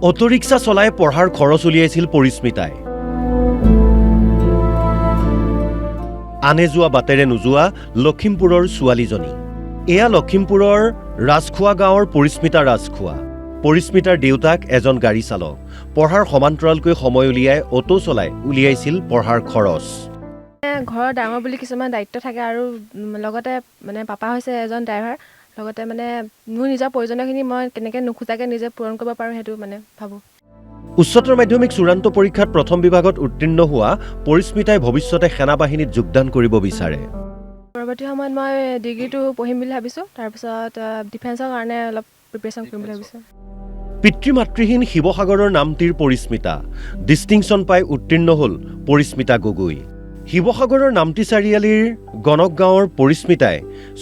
Auto rickshaw চলাই পঢ়াৰ খৰচ উলিয়াইছিল পৰিস্মিতাই। আনে যোৱা বাটেৰে নোযোৱা লখিমপুৰৰ ছোৱালীজনী। এয়া লখিমপুৰৰ ৰাজখোৱা গাঁৱৰ পৰিস্মিতা ৰাজখোৱা। পৰিস্মিতাৰ দেউতাক এজন গাড়ী চালক। পঢ়াৰ সমান্তৰালকৈ সময় উলিয়াই অটো চলাই উলিয়াইছিল পঢ়াৰ খৰচ। ঘৰৰ ডাঙৰ বুলি কিছুমান দায়িত্ব থাকে আৰু লগতে পাপা হৈছে এজন ড্ৰাইভাৰ। লগতে মোৰ নিজৰ প্ৰয়োজনীয়খিনি মই কেনেকৈ নোখোজাকৈ নিজে পূৰণ কৰিব পাৰোঁ সেইটো ভাবোঁ। উচ্চতৰ মাধ্যমিক চূড়ান্ত পৰীক্ষাত প্ৰথম বিভাগত উত্তীৰ্ণ হোৱা পৰিস্মিতাই ভৱিষ্যতে সেনাবাহিনীত যোগদান কৰিব বিচাৰে। পৰৱৰ্তী সময়ত মই ডিগ্ৰীটো পঢ়িম বুলি ভাবিছোঁ। তাৰপিছত ডিফেন্সৰ কাৰণে অলপ প্ৰিপেৰেশ্যন কৰিম বুলি ভাবিছোঁ। পিতৃ মাতৃহীন শিৱসাগৰৰ নামটিৰ পৰিস্মিতা। ডিষ্টিংশ্যন পাই উত্তীৰ্ণ হ'ল পৰিস্মিতা গগৈ। শিৱসাগৰৰ নামটি চাৰিআলিৰ গণক গাঁৱৰ পৰিস্মিতাই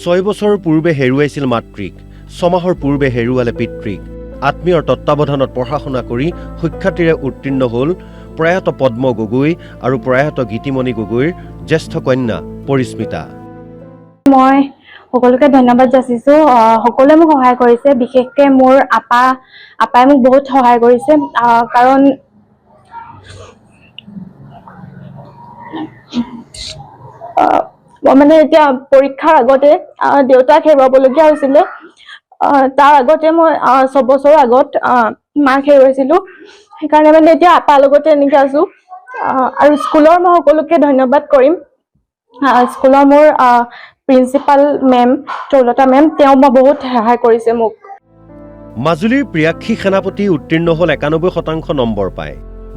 6 বছৰ পূৰ্বে হেৰুৱাইছিল মাতৃক। 6 মাহৰ পূৰ্বে হেৰুৱালে পিতৃক। আত্মীয়ৰ তত্বাৱধানত পঢ়া শুনা কৰি সুখ্যাতিৰে উত্তীৰ্ণ হ'ল প্ৰয়াত পদ্ম গগৈ আৰু প্ৰয়াত গীতিমণি গগৈৰ জ্যেষ্ঠ কন্যা পৰিস্মিতা। মই সকলোকে ধন্যবাদ যাচিছোঁ। সকলোৱে মোক সহায় কৰিছে, বিশেষকৈ মোৰ আপাই মোক বহুত সহায় কৰিছে। কাৰণ মই এতিয়া পৰীক্ষাৰ আগতে দেউতাক হেৰুৱাবলগীয়া হৈছিলে। তাৰ আগতে মই 6 বছৰৰ আগত মাক হেৰুৱাইছিলোঁ। সেইকাৰণে এতিয়া আপাৰ লগতে এনেকৈ আছোঁ। আৰু স্কুলৰ মই সকলোকে ধন্যবাদ কৰিম। স্কুলৰ মোৰ প্ৰিন্সিপাল মেম চৌলতা মেম, তেওঁ বহুত সহায় কৰিছে মোক। মাজুলীৰ প্ৰিয়াক্ষী সেনাপতি উত্তীৰ্ণ হ'ল 91% নম্বৰ পায়।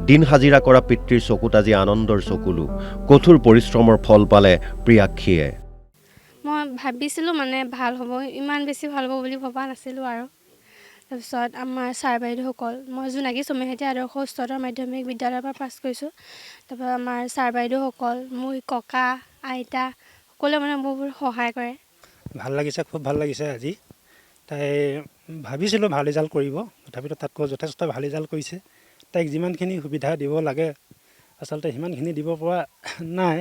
দিন হাজিৰা কৰা পিতৃৰ চকুত আজি আনন্দৰ চকুলো। কঠোৰ পৰিশ্ৰমৰ ফল পালে প্ৰিয়াক্ষীয়ে। মই ভাবিছিলোঁ ভাল হ'ব, ইমান বেছি ভাল হ'ব বুলি ভবা নাছিলোঁ আৰু। তাৰপিছত আমাৰ ছাৰ বাইদেউসকল, মই জোনাকী চমেহতীয়া আদৰ্শ উচ্চতৰ মাধ্যমিক বিদ্যালয়ৰ পৰা পাছ কৰিছোঁ। তাৰপৰা আমাৰ ছাৰ বাইদেউসকল, মোৰ ককা আইতা সকলোৱে মোক বহুত সহায় কৰে। ভাল লাগিছে, খুব ভাল লাগিছে আজি। তাই ভাবিছিলোঁ ভাল ৰিজাল্ট কৰিব, তথাপিতো তাতকৈ যথেষ্ট ভাল ৰিজাল্ট কৰিছে। তাইক যিমানখিনি সুবিধা দিব লাগে আচলতে সিমানখিনি দিব পৰা নাই।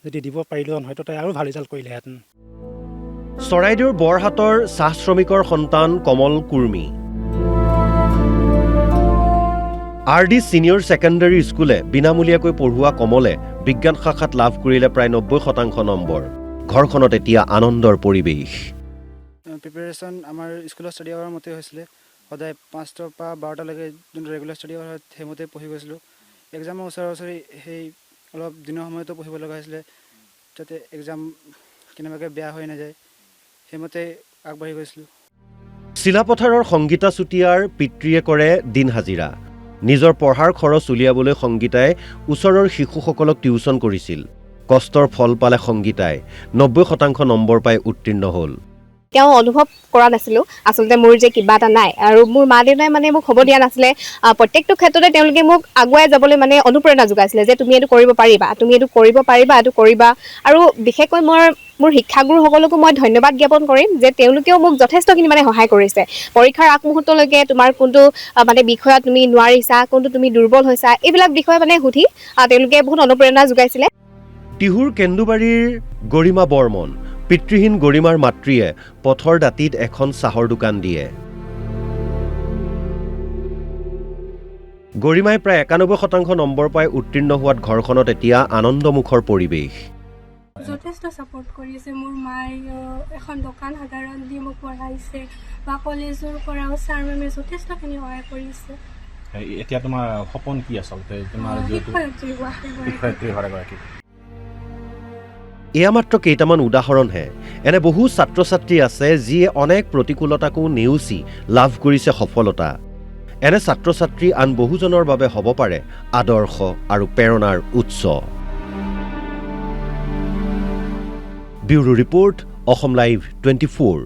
যদি দিব পাৰিলোঁ হয়তো তাই আৰু ভাল ৰিজাল্ট কৰিলেহেঁতেন। চৰাইদেউৰ বৰহাটৰ চাহ শ্ৰমিকৰ সন্তান Kamal Kurmi. RD senior secondary স্কুলে বিনামূলীয়াকৈ পঢ়োৱা কমলে বিজ্ঞান শাখাত লাভ কৰিলে প্ৰায় 90% নম্বৰ। ঘৰখনত এতিয়া আনন্দৰ পৰিৱেশ। প্ৰিপেৰেশ্যন আমাৰ স্কুলৰ ষ্টাডি আৱাৰৰ মতে হৈছিলে। সদায় 5টাৰ পৰা 12টালৈকে যোনটো ৰেগুলাৰ ষ্টাডি আৱাৰ হয় সেইমতে পঢ়ি গৈছিলোঁ। এক্সামৰ ওচৰা-ওচৰি সেই অলপ দিনৰ সময়তো পঢ়িব লগা হৈছিলে, যাতে এক্সাম কেনেবাকৈ বেয়া হৈ নাযায়, সেইমতে আগবাঢ়ি গৈছিলোঁ। চিলাপথাৰৰ সংগীতা চুতীয়াৰ পিতৃয়ে কৰে দিন হাজিৰা। নিজৰ পঢ়াৰ খৰচ উলিয়াবলৈ সংগীতাই ওচৰৰ শিশুসকলক টিউচন কৰিছিল। কষ্টৰ ফল পালে সংগীতাই 90% নম্বৰ পাই উত্তীৰ্ণ হ'ল। তেওঁ অনুভৱ কৰা নাছিলোঁ আচলতে মোৰ যে কিবা এটা নাই, আৰু মোৰ মা দেউতাই মোক হ'ব দিয়া নাছিলে। প্ৰত্যেকটো ক্ষেত্ৰতে তেওঁলোকে মোক আগুৱাই যাবলৈ অনুপ্ৰেৰণা যোগাইছিলে যে তুমি এইটো কৰিব পাৰিবা, তুমি এইটো কৰিব পাৰিবা, এইটো কৰিবা। আৰু বিশেষকৈ মোৰ শিক্ষাগুৰুসকলকো মই ধন্যবাদ জ্ঞাপন কৰিম যে তেওঁলোকেও মোক যথেষ্টখিনি সহায় কৰিছে। পৰীক্ষাৰ আগমুহূৰ্তলৈকে তোমাৰ কোনটো বিষয়ত তুমি নোৱাৰিছা, কোনটো তুমি দুৰ্বল হৈছা, এইবিলাক বিষয় সুধি তেওঁলোকে বহুত অনুপ্ৰেৰণা যোগাইছিলে। টিহুৰ কেন্দুবাৰীৰ গৰিমা বৰ্মন। পিতৃহীন গৰিমাৰ মাতৃয়ে পথৰ দাঁতিত এখন চাহৰ দোকান দিয়ে। গৰিমাই প্ৰায় 91% নম্বৰ পাই উত্তীৰ্ণ হোৱাত ঘৰখনত এতিয়া আনন্দমুখৰ পৰিৱেশ। যথেষ্ট ছাপোৰ্ট কৰিছে। মোৰ মায়ে এখন দোকান সাধাৰণ দি মোক পঢ়াইছে, বা কলেজৰ পৰাও ছাৰ মেমে যথেষ্টখিনি সহায় কৰিছে। এতিয়া তোমাৰ সপোন কি আচলতে? শিক্ষয়িত্ৰী হোৱাৰ এগৰাকী। এয়া মাত্ৰ কেইটামান উদাহৰণহে। এনে বহু ছাত্ৰ ছাত্ৰী আছে যিয়ে অনেক প্ৰতিকূলতাকো নেওচি লাভ কৰিছে সফলতা। এনে ছাত্ৰ ছাত্ৰী আন বহুজনৰ বাবে হ'ব পাৰে আদৰ্শ আৰু প্ৰেৰণাৰ উৎস। Bureau report, Assam live 24।